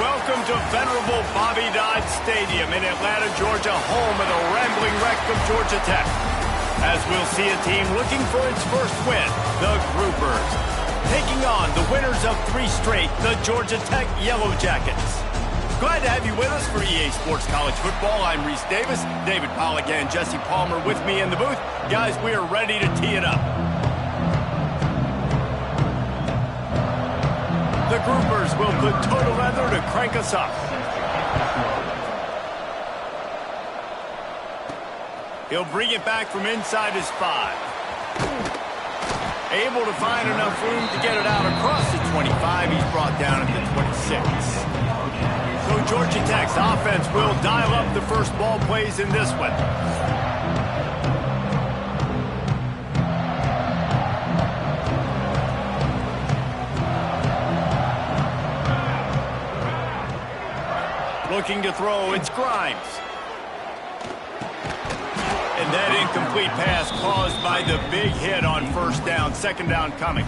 Welcome to venerable Bobby Dodd Stadium in Atlanta, Georgia, home of the rambling wreck of Georgia Tech. As we'll see a team looking for its first win, the Groupers, taking on the winners of 3 straight, the Georgia Tech Yellow Jackets. Glad to have you with us for EA Sports College Football. I'm Reese Davis, David Pollack and Jesse Palmer with me in the booth. Guys, we are ready to tee it up. The Groupers will put total leather to crank us up. He'll bring it back from inside his 5. Able to find enough room to get it out across the 25. He's brought down at the 26. So Georgia Tech's offense will dial up the first ball plays in this one. Looking to throw, it's Grimes. And that incomplete pass caused by the big hit on first down, second down coming.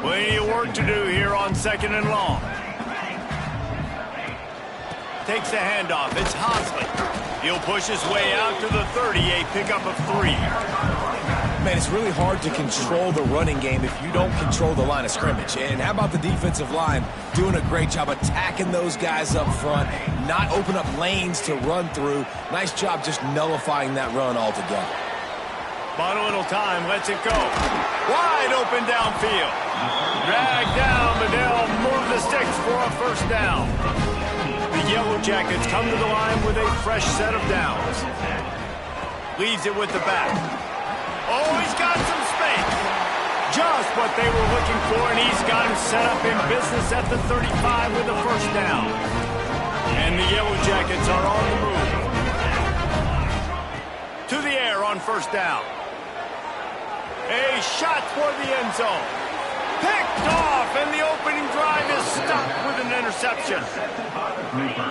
Plenty of work to do here on second and long. Takes the handoff, it's Hosley. He'll push his way out to the 30, a pickup of 3. Man, it's really hard to control the running game if you don't control the line of scrimmage. And how about the defensive line doing a great job attacking those guys up front, not open up lanes to run through. Nice job just nullifying that run altogether. But a little time, lets it go. Wide open downfield. Drag down, but they'll move the sticks for a first down. The Yellow Jackets come to the line with a fresh set of downs. Leaves it with the back. Oh, he's got some space. Just what they were looking for, and he's got him set up in business at the 35 with a first down. And the Yellow Jackets are on the move. To the air on first down. A shot toward the end zone. Picked off, and the opening drive is stopped with an interception.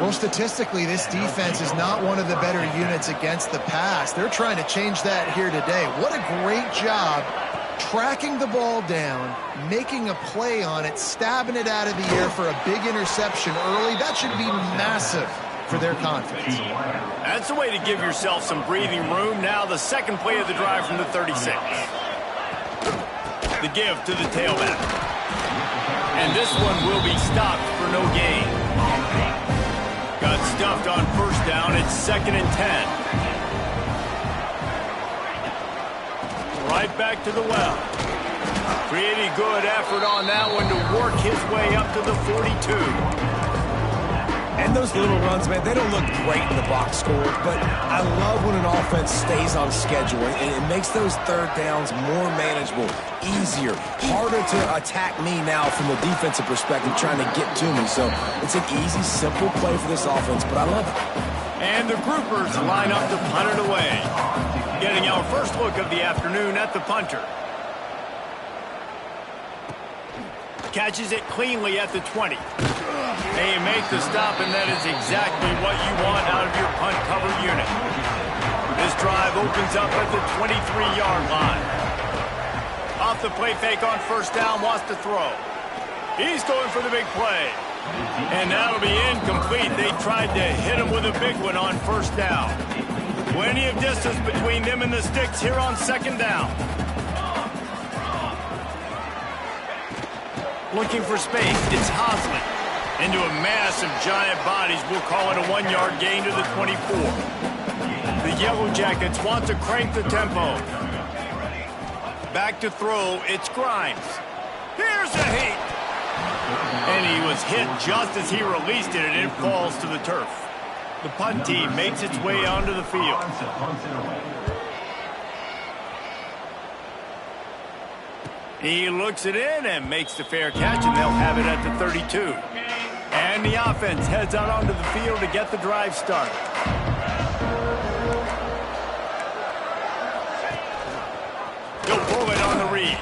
Well, statistically, this defense is not one of the better units against the pass. They're trying to change that here today. What a great job tracking the ball down, making a play on it, stabbing it out of the air for a big interception early. That should be massive for their confidence. That's a way to give yourself some breathing room. Now the second play of the drive from the 36. The give to the tailback. And this one will be stopped for no gain. Got stuffed on first down. It's 2nd and 10. Right back to the well. Pretty good effort on that one to work his way up to the 42. And those little runs, man, they don't look great in the box score, but I love when an offense stays on schedule, and it makes those third downs more manageable, easier, harder to attack me now from the defensive perspective trying to get to me. So it's an easy, simple play for this offense, but I love it. And the Groupers line up to punt it away. Getting our first look of the afternoon at the punter. Catches it cleanly at the 20. They make the stop, and that is exactly what you want out of your punt cover unit. This drive opens up at the 23-yard line. Off the play fake on first down, wants to throw. He's going for the big play. And that'll be incomplete. They tried to hit him with a big one on first down. Plenty of distance between them and the sticks here on second down. Looking for space, it's Hosley. Into a mass of giant bodies, we'll call it a 1-yard gain to the 24. The Yellow Jackets want to crank the tempo. Back to throw, it's Grimes. Here's a hit. And he was hit just as he released it, and it falls to the turf. The punt team makes its way onto the field. He looks it in and makes the fair catch, and they'll have it at the 32. And the offense heads out onto the field to get the drive started. He'll pull it on the read.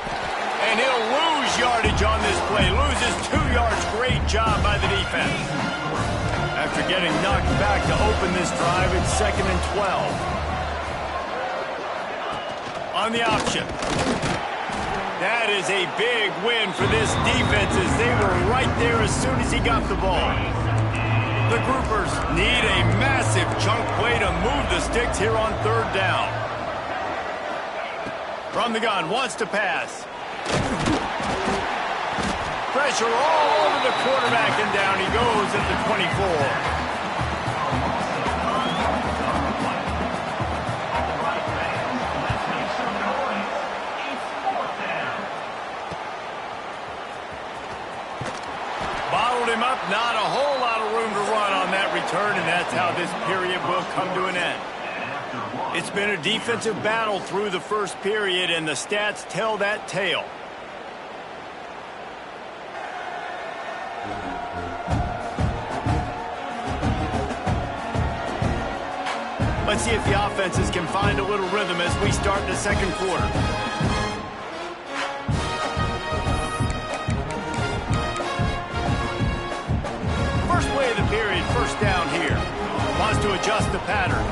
And he'll lose yardage on this play. Loses 2 yards. Great job by the defense. After getting knocked back to open this drive, it's 2nd and 12. On the option. That is a big win for this defense as they were right there as soon as he got the ball. The Groupers need a massive chunk play to move the sticks here on third down. From the gun, wants to pass. Pressure all over the quarterback, and down he goes at the 24. Him up, not a whole lot of room to run on that return, and that's how this period will come to an end. It's been a defensive battle through the first period, and the stats tell that tale. Let's see if the offenses can find a little rhythm as we start the second quarter. Play of the period, first down here. Wants to adjust the pattern.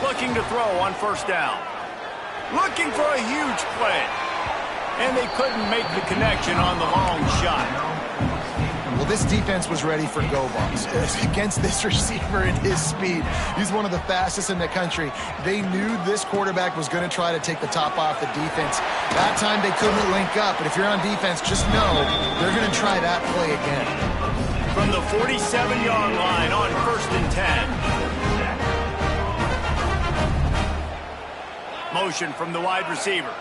Looking to throw on first down. Looking for a huge play. And they couldn't make the connection on the long shot. Well, this defense was ready for go-balls. Against this receiver at his speed, he's one of the fastest in the country. They knew this quarterback was going to try to take the top off the defense. That time they couldn't link up, but if you're on defense, just know they're going to try that play again. From the 47-yard line on 1st and 10. Motion from the wide receiver.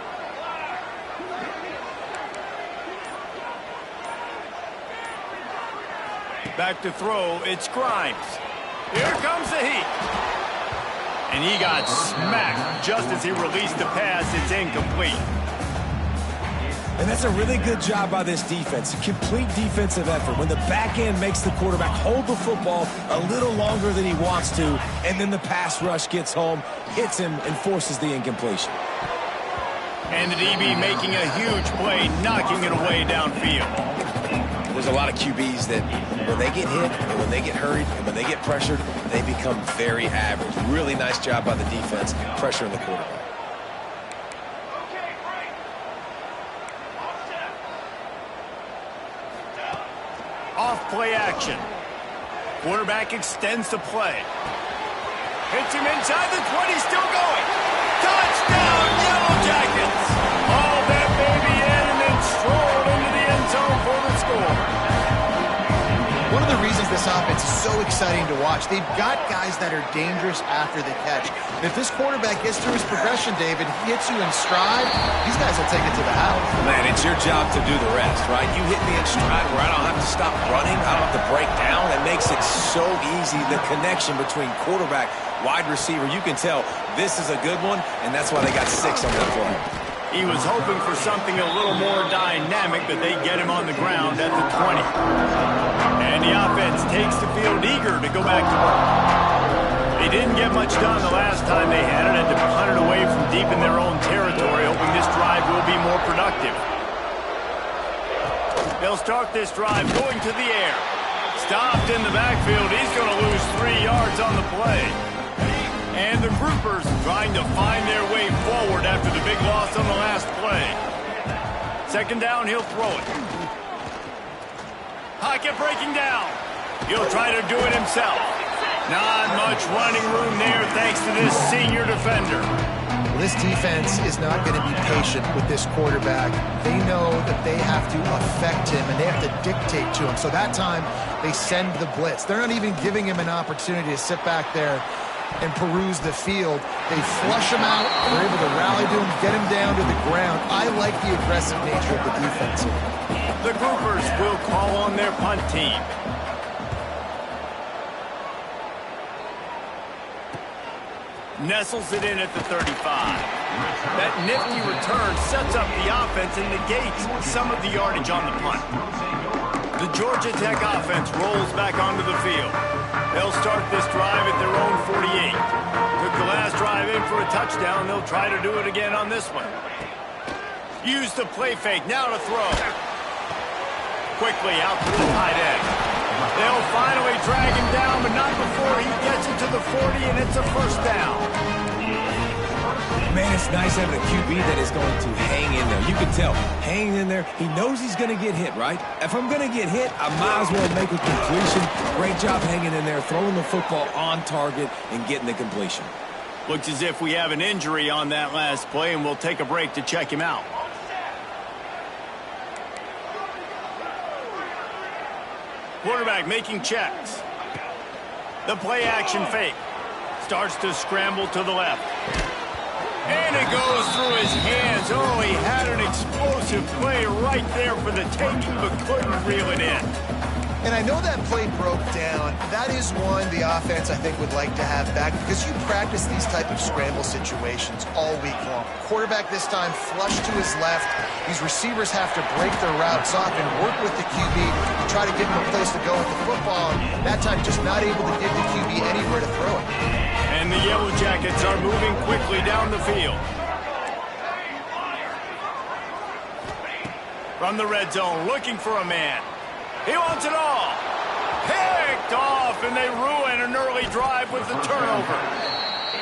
Back to throw, it's Grimes. Here comes the heat. And he got smacked just as he released the pass. It's incomplete. And that's a really good job by this defense. A complete defensive effort. When the back end makes the quarterback hold the football a little longer than he wants to, and then the pass rush gets home, hits him, and forces the incompletion. And the DB making a huge play, knocking it away downfield. There's a lot of QBs that when they get hit, and when they get hurried, and when they get pressured, they become very average. Really nice job by the defense, pressuring the quarterback. Off-play action. Quarterback extends the play. Hits him inside the 20, still going. Touchdown, Yellow Jackets! Haul that baby in and then stroll into the end zone for the score. One of the reasons this offense is so exciting to watch, they've got guys that are dangerous after the catch. And if this quarterback gets through his progression, David, hits you in stride, these guys will take it to the house. Man, it's your job to do the rest, right? You hit me in stride where I don't have to stop running, I don't have to break down. It makes it so easy, the connection between quarterback, wide receiver. You can tell this is a good one, and that's why they got 6 on that play. He was hoping for something a little more dynamic, but they get him on the ground at the 20. And the offense takes the field eager to go back to work. They didn't get much done the last time they had it, and to punt it away from deep in their own territory, hoping this drive will be more productive. They'll start this drive going to the air. Stopped in the backfield. He's going to lose 3 yards on the play. And the Groupers trying to find their way forward after the big loss on the last play. Second down, he'll throw it. Pocket breaking down. He'll try to do it himself. Not much running room there thanks to this senior defender. Well, this defense is not going to be patient with this quarterback. They know that they have to affect him and they have to dictate to him. So that time, they send the blitz. They're not even giving him an opportunity to sit back there and peruse the field. They flush him out. They're able to rally to him, get him down to the ground. I like the aggressive nature of the defense here. The Groupers will call on their punt team. Nestles it in at the 35. That nifty return sets up the offense and negates some of the yardage on the punt. The Georgia Tech offense rolls back onto the field. They'll start this drive at their own 48. Took the last drive in for a touchdown. They'll try to do it again on this one. Use the play fake. Now to throw. Quickly out to the tight end. They'll finally drag him down, but not before he gets it to the 40, and it's a first down. Man, it's nice having a QB that is going to hang in there. You can tell, hanging in there, he knows he's going to get hit, right? If I'm going to get hit, I might as well make a completion. Great job hanging in there, throwing the football on target and getting the completion. Looks as if we have an injury on that last play, and we'll take a break to check him out. Quarterback making checks. The play action fake. Starts to scramble to the left. And it goes through his hands. Oh, he had an explosive play right there for the taking, but couldn't reel it in. And I know that play broke down. That is one the offense, I think, would like to have back because you practice these type of scramble situations all week long. Quarterback this time flush to his left. These receivers have to break their routes off and work with the QB to try to give him a place to go with the football. And that time just not able to give the QB anywhere to throw it. And the Yellow Jackets are moving quickly down the field. From the red zone, looking for a man. He wants it all. Picked off, and they ruin an early drive with the turnover.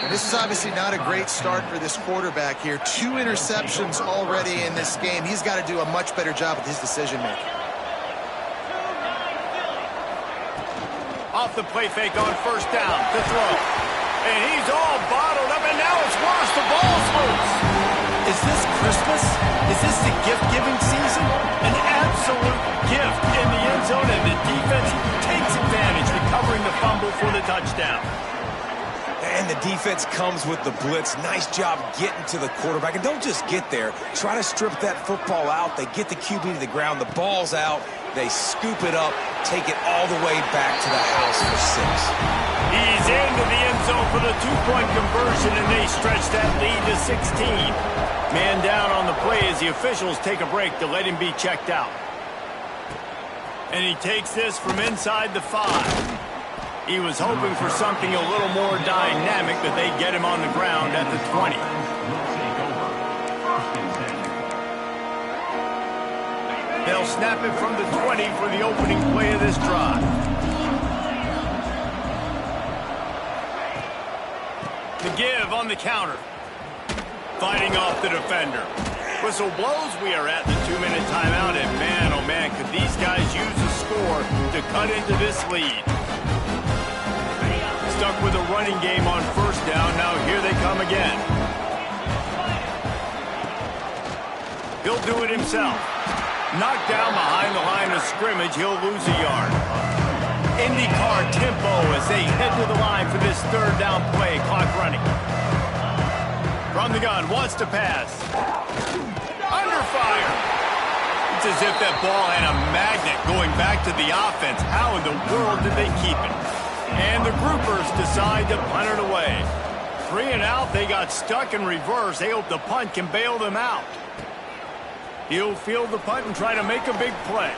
And this is obviously not a great start for this quarterback here. 2 interceptions already in this game. He's got to do a much better job with his decision-making. Off the play fake on first down to throw. And he's all bottled up, and now it's worse. The ball's loose. Is this Christmas? Is this the gift-giving season? An absolute gift in the end zone, and the defense takes advantage, recovering the fumble for the touchdown. And the defense comes with the blitz. Nice job getting to the quarterback. And don't just get there. Try to strip that football out. They get the QB to the ground. The ball's out. They scoop it up, take it all the way back to the house for 6. He's into the end zone for the 2-point conversion, and they stretch that lead to 16. Man down on the play as the officials take a break to let him be checked out. And he takes this from inside the 5. He was hoping for something a little more dynamic, but they get him on the ground at the 20. They'll snap it from the 20 for the opening play of this drive. The give on the counter. Fighting off the defender. Whistle blows. We are at the 2-minute timeout, and man, oh man, could these guys use a score to cut into this lead. Stuck with a running game on first down. Now here they come again. He'll do it himself. Knocked down behind the line of scrimmage. He'll lose a yard. IndyCar tempo as they head to the line for this 3rd down play. Clock running. From the gun, wants to pass. Under fire. It's as if that ball had a magnet going back to the offense. How in the world did they keep it? And the groupers decide to punt it away. 3 and out, they got stuck in reverse. They hope the punt can bail them out. He'll field the punt and try to make a big play.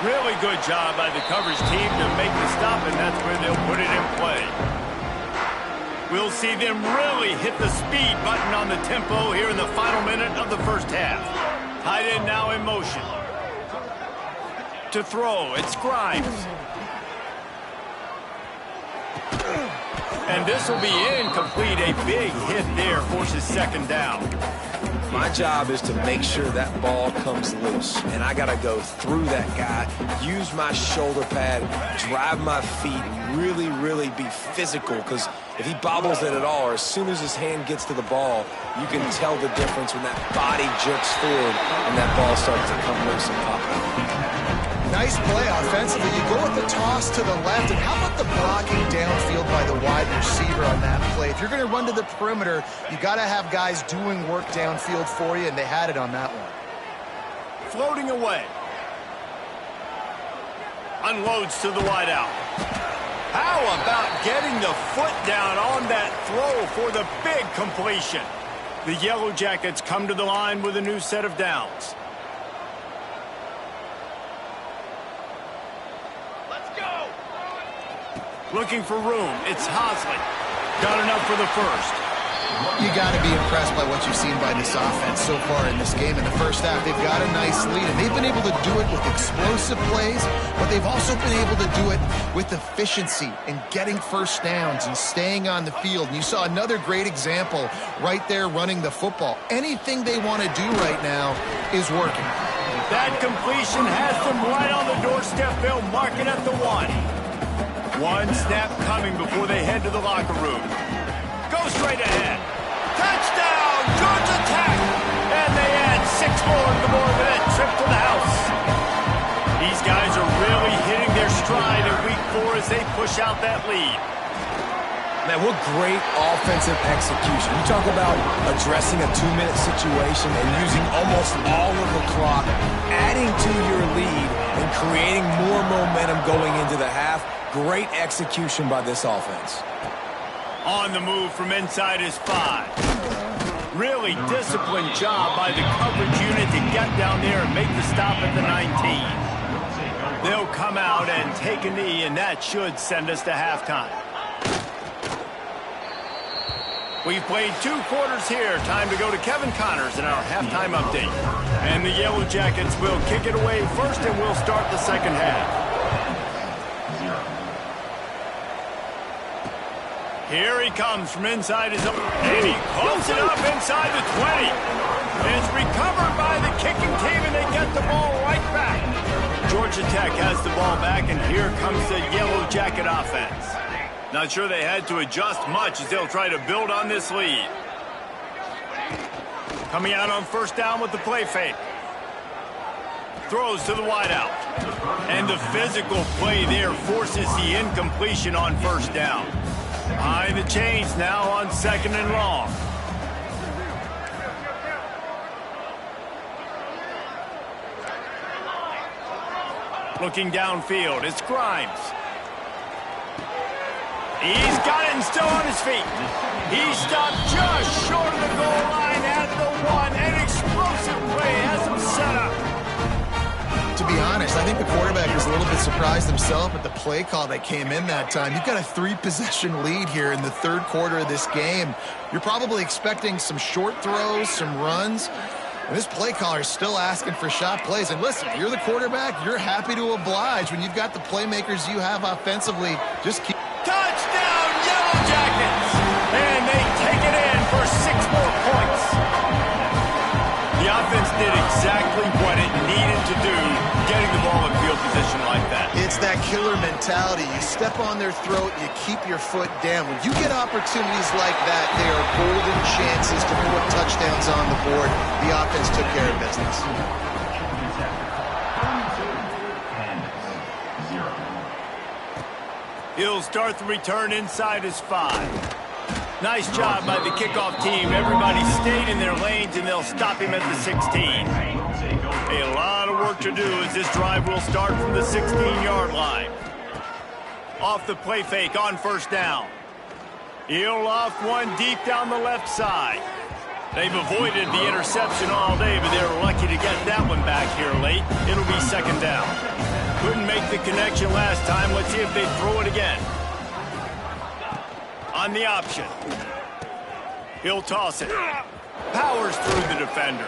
Really good job by the coverage team to make the stop, and that's where they'll put it in play. We'll see them really hit the speed button on the tempo here in the final minute of the first half. Tight end now in motion. To throw, it's Grimes. And this will be incomplete. A big hit there forces 2nd down. My job is to make sure that ball comes loose, and I got to go through that guy, use my shoulder pad, drive my feet, really be physical, because if he bobbles it at all, or as soon as his hand gets to the ball, you can tell the difference when that body jerks forward and that ball starts to come loose and pop out. Nice play offensively. You go with the toss to the left, and how about the blocking downfield by the wide receiver on that play? If you're going to run to the perimeter, you got to have guys doing work downfield for you, and they had it on that one. Floating away. Unloads to the wideout. How about getting the foot down on that throw for the big completion? The Yellow Jackets come to the line with a new set of downs. Looking for room. It's Hosley. Got enough for the first. You got to be impressed by what you've seen by this offense so far in this game. In the first half, they've got a nice lead, and they've been able to do it with explosive plays, but they've also been able to do it with efficiency and getting first downs and staying on the field. And you saw another great example right there running the football. Anything they want to do right now is working. That completion has them right on the doorstep. They'll mark it at the 1. One snap coming before they head to the locker room. Go straight ahead. Touchdown, Georgia Tech! And they add 6 more to the board with that trip to the house. These guys are really hitting their stride in week 4 as they push out that lead. Man, what great offensive execution. You talk about addressing a 2-minute situation and using almost all of the clock, adding to your lead and creating more momentum going into the half. Great execution by this offense. On the move from inside his 5. Really disciplined job by the coverage unit to get down there and make the stop at the 19. They'll come out and take a knee, and that should send us to halftime. We've played 2 quarters here. Time to go to Kevin Connors in our halftime update. And the Yellow Jackets will kick it away first, and we'll start the second half. Here he comes from inside his own, and he pulls it up inside the 20. It's recovered by the kicking team, and they get the ball right back. Georgia Tech has the ball back, and here comes the Yellow Jacket offense. Not sure they had to adjust much as they'll try to build on this lead. Coming out on first down with the play fake. Throws to the wideout. And the physical play there forces the incompletion on first down. Behind the chains now on 2nd and long. Looking downfield, it's Grimes. He's got it and still on his feet. He stopped just short of the goal line at the 1. An explosive play has him set up. To be honest, I think the quarterback was a little bit surprised himself at the play call that came in that time. You've got a 3-possession lead here in the 3rd quarter of this game. You're probably expecting some short throws, some runs. And this play caller is still asking for shot plays. And listen, you're the quarterback. You're happy to oblige when you've got the playmakers you have offensively. Just keep... Touchdown, Yellow Jackets! And they take it in for 6 more points. The offense did exactly what it needed to do, getting the ball in field position like that. It's that killer mentality. You step on their throat, you keep your foot down. When you get opportunities like that, they are golden chances to put touchdowns on the board. The offense took care of business. He'll start the return inside his 5. Nice job by the kickoff team. Everybody stayed in their lanes, and they'll stop him at the 16. A lot of work to do as this drive will start from the 16-yard line. Off the play fake on first down. He'll loft one deep down the left side. They've avoided the interception all day, but they're lucky to get that one back here late. It'll be 2nd down. Couldn't make the connection last time. Let's see if they throw it again. On the option. He'll toss it. Powers through the defender.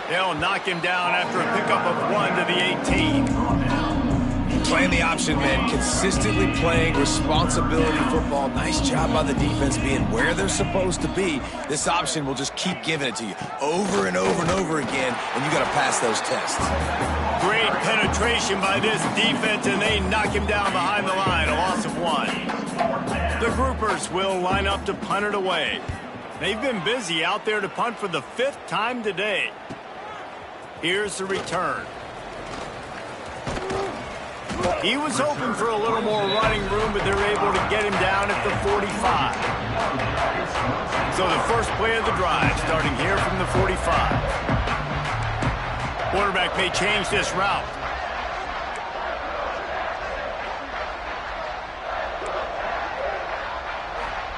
They'll knock him down after a pickup of 1 to the 18. Playing the option, man. Consistently playing responsibility football. Nice job by the defense being where they're supposed to be. This option will just keep giving it to you over and over and over again, and you got to pass those tests. Great penetration by this defense, and they knock him down behind the line. A loss of 1. The groupers will line up to punt it away. They've been busy out there to punt for the 5th time today. Here's the return. He was hoping for a little more running room, but they're able to get him down at the 45. So the first play of the drive starting here from the 45. Quarterback may change this route.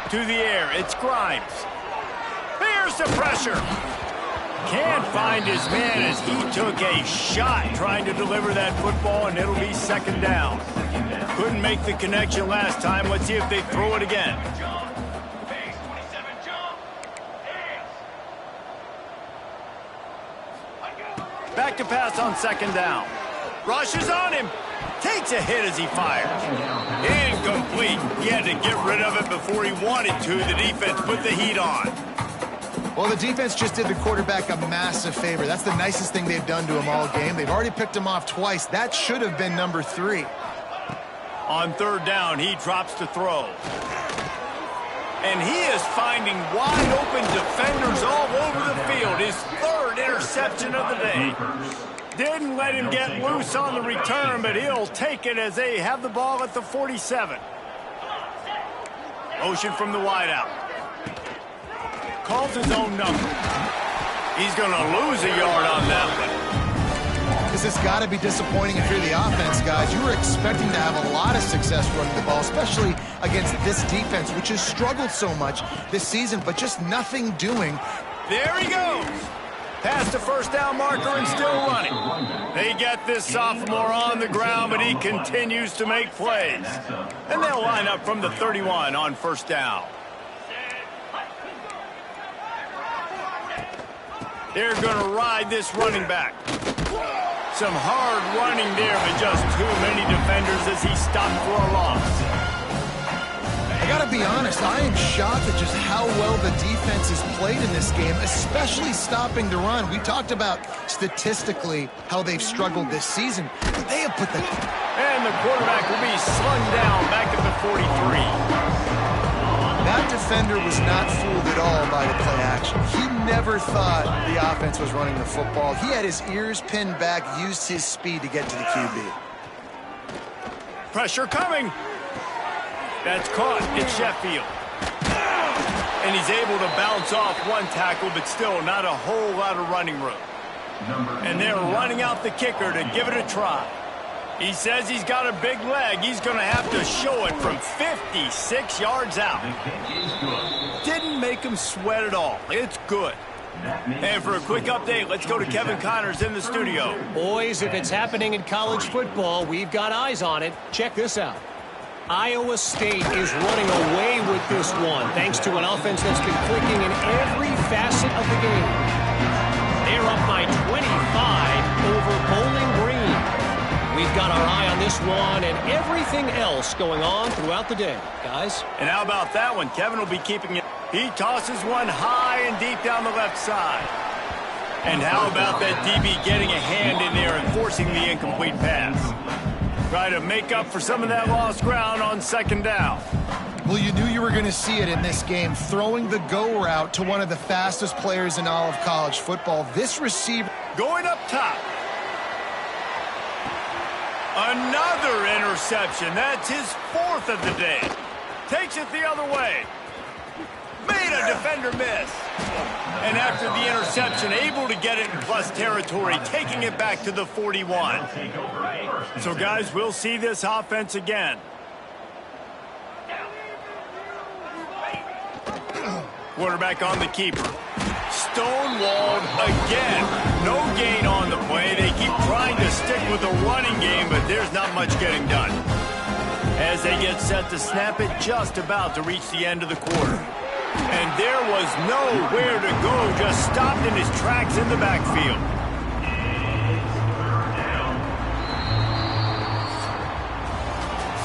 To the air, it's Grimes. There's the pressure. Can't find his man as he took a shot trying to deliver that football, and it'll be 2nd down. Couldn't make the connection last time. Let's see if they throw it again. Back to pass on second down. Rushes on him. Takes a hit as he fires. Incomplete. He had to get rid of it before he wanted to. The defense put the heat on. Well, the defense just did the quarterback a massive favor. That's the nicest thing they've done to him all game. They've already picked him off twice. That should have been number 3. On third down, he drops to throw. And he is finding wide open defenders all over the field. His 3rd interception of the day. Didn't let him get loose on the return, but he'll take it as they have the ball at the 47. Motion from the wideout. Calls his own number. He's going to lose a yard on that one. This has got to be disappointing if you're the offense, guys. You were expecting to have a lot of success running the ball, especially against this defense, which has struggled so much this season, but just nothing doing. There he goes. Past the first down marker and still running. They get this sophomore on the ground, but he continues to make plays. And they'll line up from the 31 on first down. They're going to ride this running back. Some hard running there, but just too many defenders as he stopped for a loss. I got to be honest, I am shocked at just how well the defense has played in this game, especially stopping the run. We talked about statistically how they've struggled this season, but they have put the... And the quarterback will be slung down back at the 43. That defender was not fooled at all by the play action. He never thought the offense was running the football. He had his ears pinned back, used his speed to get to the QB. Pressure coming. That's caught. It's Sheffield. And he's able to bounce off one tackle, but still not a whole lot of running room. And they're running out the kicker to give it a try. He says he's got a big leg. He's going to have to show it from 56 yards out. Didn't make him sweat at all. It's good. And for a quick update, let's go to Kevin Connors in the studio. Boys, if it's happening in college football, we've got eyes on it. Check this out. Iowa State is running away with this one, thanks to an offense that's been clicking in every facet of the game. They're up by 25 over Bowling Green. We've got our eye on this one and everything else going on throughout the day, guys. And how about that one? Kevin will be keeping it. He tosses one high and deep down the left side. And how about that DB getting a hand in there and forcing the incomplete pass? Try to make up for some of that lost ground on second down. Well, you knew you were going to see it in this game, throwing the go route to one of the fastest players in all of college football. This receiver... Going up top. Another interception. That's his 4th of the day. Takes it the other way. Made a defender miss. And after the interception, able to get it in plus territory, taking it back to the 41. So, guys, we'll see this offense again. Quarterback on the keeper. Stonewalled again. No gain on the play. They keep trying to stick with the running game, but there's not much getting done. As they get set to snap it, just about to reach the end of the quarter. And there was nowhere to go, just stopped in his tracks in the backfield.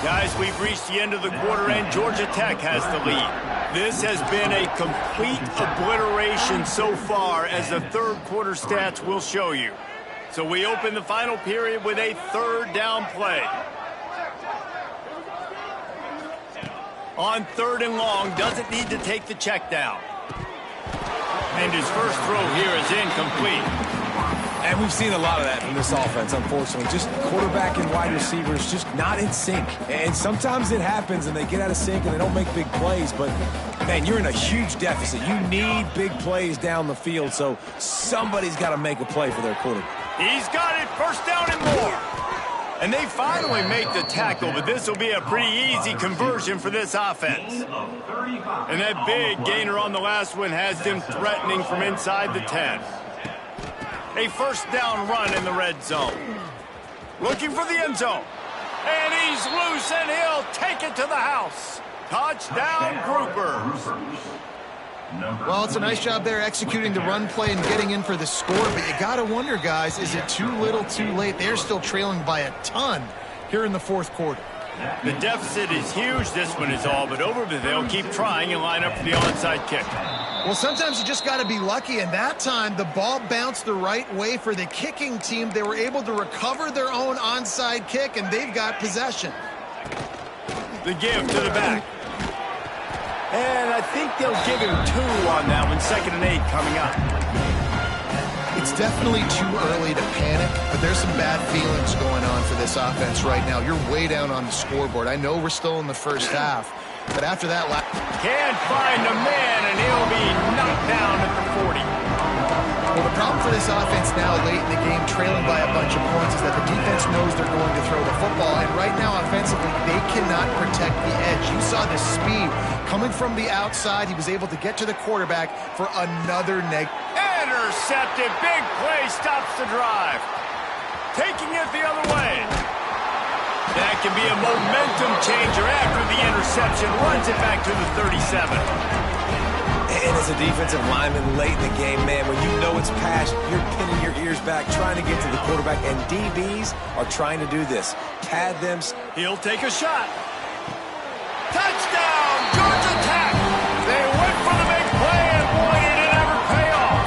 Guys, we've reached the end of the quarter, and Georgia Tech has the lead. This has been a complete obliteration so far, as the third quarter stats will show you. So we open the final period with a third down play. On third and long, doesn't need to take the check down. And his first throw here is incomplete. And we've seen a lot of that from this offense, unfortunately. Just quarterback and wide receivers just not in sync. And sometimes it happens and they get out of sync and they don't make big plays. But, man, you're in a huge deficit. You need big plays down the field, so somebody's got to make a play for their quarterback. He's got it, first down and more. And they finally make the tackle, but this will be a pretty easy conversion for this offense. And that big gainer on the last one has them threatening from inside the 10. A first down run in the red zone. Looking for the end zone. And he's loose, and he'll take it to the house. Touchdown, Groupers. Well, it's a nice job there executing the run play and getting in for the score, but you got to wonder, guys, is it too little too late? They're still trailing by a ton here in the fourth quarter. The deficit is huge. This one is all but over, but they'll keep trying and line up for the onside kick. Well, sometimes you just got to be lucky, and that time the ball bounced the right way for the kicking team. They were able to recover their own onside kick, and they've got possession. The give to the back. And I think they'll give him 2 on that one. 2nd and 8 coming up. It's definitely too early to panic, but there's some bad feelings going on for this offense right now. You're way down on the scoreboard. I know we're still in the first half, but after that... Can't find a man, and he'll be knocked down at the 40. Well, the problem for this offense now late in the game, trailing by a bunch of points, is that the defense knows they're going to throw the football, and right now offensively, they cannot protect the edge. You saw the speed coming from the outside. He was able to get to the quarterback for another Intercepted. Big play stops the drive. Taking it the other way. That can be a momentum changer after the interception. Runs it back to the 37. And as a defensive lineman late in the game, man, when you know it's past, you're pinning your ears back, trying to get to the quarterback, and DBs are trying to do this. Pad them. He'll take a shot. Touchdown, Georgia Tech. They went for the big play, and boy, did it ever pay off.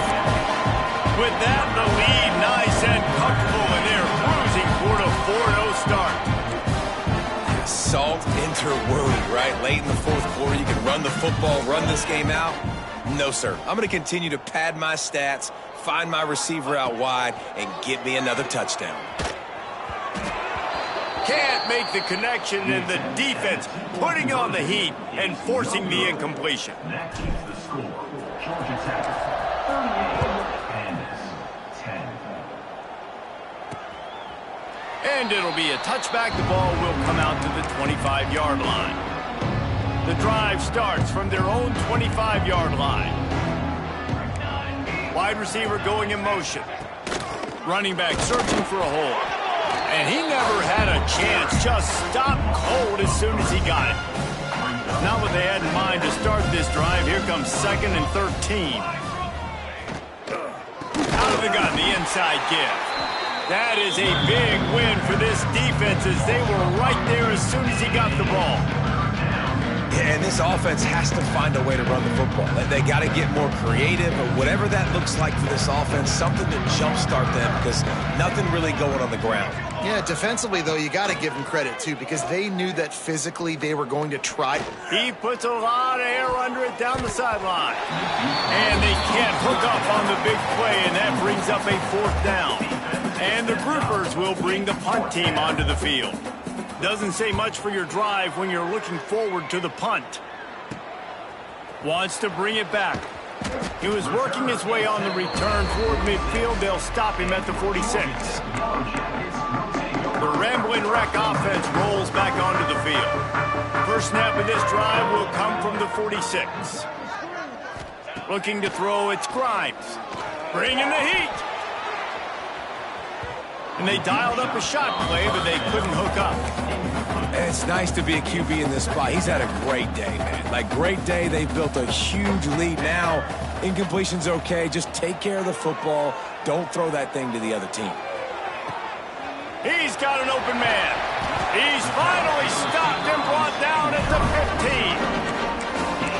With that, the lead nice and comfortable, and they're cruising toward a 4-0 start. Salt into wound, right? Late in the fourth quarter, you can run the football, run this game out. No, sir. I'm going to continue to pad my stats, find my receiver out wide, and get me another touchdown. Can't make the connection, and the defense putting on the heat and forcing the incompletion. That keeps the score. Georgia Tech 38, Kansas 10. And it'll be a touchback. The ball will come out to the 25-yard line. The drive starts from their own 25-yard line. Wide receiver going in motion. Running back searching for a hole. And he never had a chance. Just stopped cold as soon as he got it. Not what they had in mind to start this drive. Here comes 2nd and 13. Out of the gun, the inside give. That is a big win for this defense as they were right there as soon as he got the ball. Yeah, and this offense has to find a way to run the football. They got to get more creative, or whatever that looks like for this offense, something to jumpstart them, because nothing really going on the ground. Yeah, defensively, though, you got to give them credit, too, because they knew that physically they were going to try. He puts a lot of air under it down the sideline. And they can't hook up on the big play, and that brings up a 4th down. And the groupers will bring the punt team onto the field. Doesn't say much for your drive when you're looking forward to the punt. Wants to bring it back. He was working his way on the return toward midfield. They'll stop him at the 46. The Rambling Wreck offense rolls back onto the field. First snap of this drive will come from the 46. Looking to throw, it's Grimes. Bringing the heat. And they dialed up a shot play, but they couldn't hook up. It's nice to be a QB in this spot. He's had a great day, man. Like, great day. They've built a huge lead now. Incompletion's okay. Just take care of the football. Don't throw that thing to the other team. He's got an open man. He's finally stopped and brought down at the 15.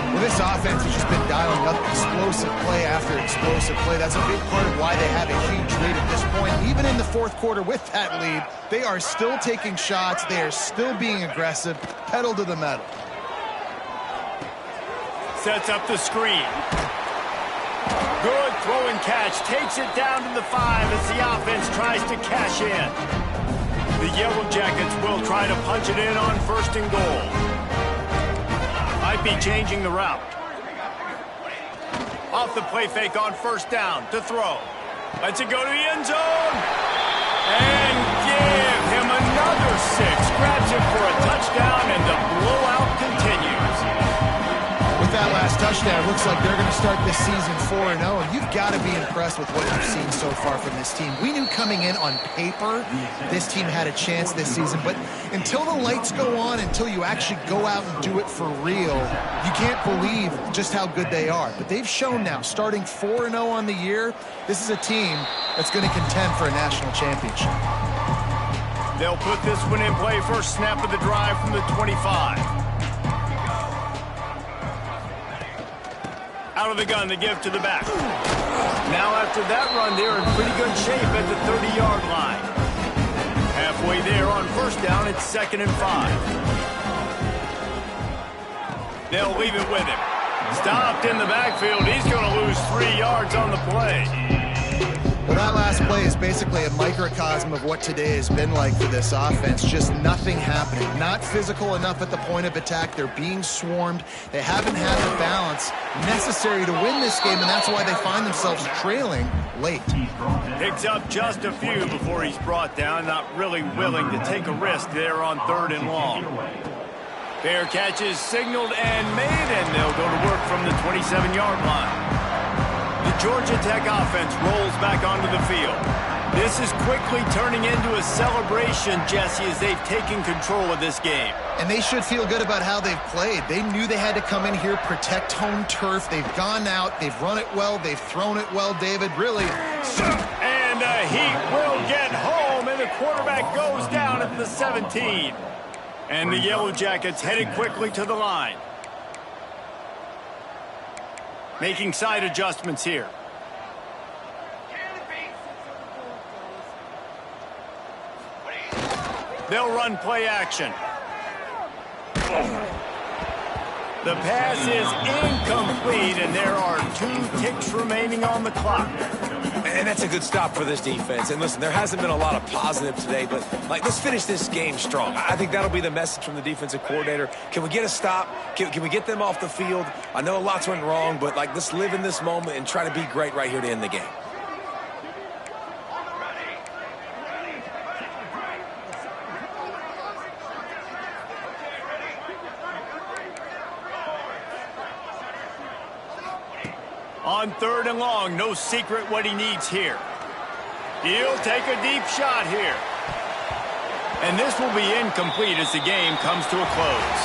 Well, this offense has just been dialing up explosive play after explosive play. That's a big part of why they have a huge lead at this point. Even in the fourth quarter with that lead, they are still taking shots. They are still being aggressive. Pedal to the metal. Sets up the screen. Good throw and catch. Takes it down to the 5 as the offense tries to cash in. The Yellow Jackets will try to punch it in on 1st and goal. Might be changing the route. Off the play fake on 1st down to throw. Lets it go to the end zone. And give him another 6. Grabs him for a touchdown, and the blowout continues. With that last touchdown. Looks like they're going to start this season 4-0, and you've got to be impressed with what you've seen so far from this team. We knew coming in on paper this team had a chance this season, but until the lights go on, until you actually go out and do it for real, you can't believe just how good they are. But they've shown now, starting 4-0 on the year, this is a team that's going to contend for a national championship. They'll put this one in play first snap of the drive from the 25. Out of the gun, the give to the back. Now after that run, they're in pretty good shape at the 30-yard line. Halfway there on first down, it's 2nd and 5. They'll leave it with him. Stopped in the backfield. He's going to lose 3 yards on the play. Well, that last play is basically a microcosm of what today has been like for this offense. Just nothing happening. Not physical enough at the point of attack. They're being swarmed. They haven't had the balance necessary to win this game, and that's why they find themselves trailing late. Picks up just a few before he's brought down. Not really willing to take a risk there on 3rd and long. Fair catch is signaled and made, and they'll go to work from the 27-yard line. The Georgia Tech offense rolls back onto the field. This is quickly turning into a celebration, Jesse, as they've taken control of this game. And they should feel good about how they've played. They knew they had to come in here, protect home turf. They've gone out, they've run it well, they've thrown it well, David. Really. And he will get home, and the quarterback goes down at the 17. And the Yellow Jackets headed quickly to the line. Making side adjustments here. They'll run play action. The pass is incomplete, and there are 2 ticks remaining on the clock. And that's a good stop for this defense. And listen, there hasn't been a lot of positive today, but let's finish this game strong. I think that'll be the message from the defensive coordinator. Can we get a stop? Can we get them off the field? I know lots went wrong, but let's live in this moment and try to be great right here to end the game. On 3rd and long, no secret what he needs here. He'll take a deep shot here. And this will be incomplete as the game comes to a close.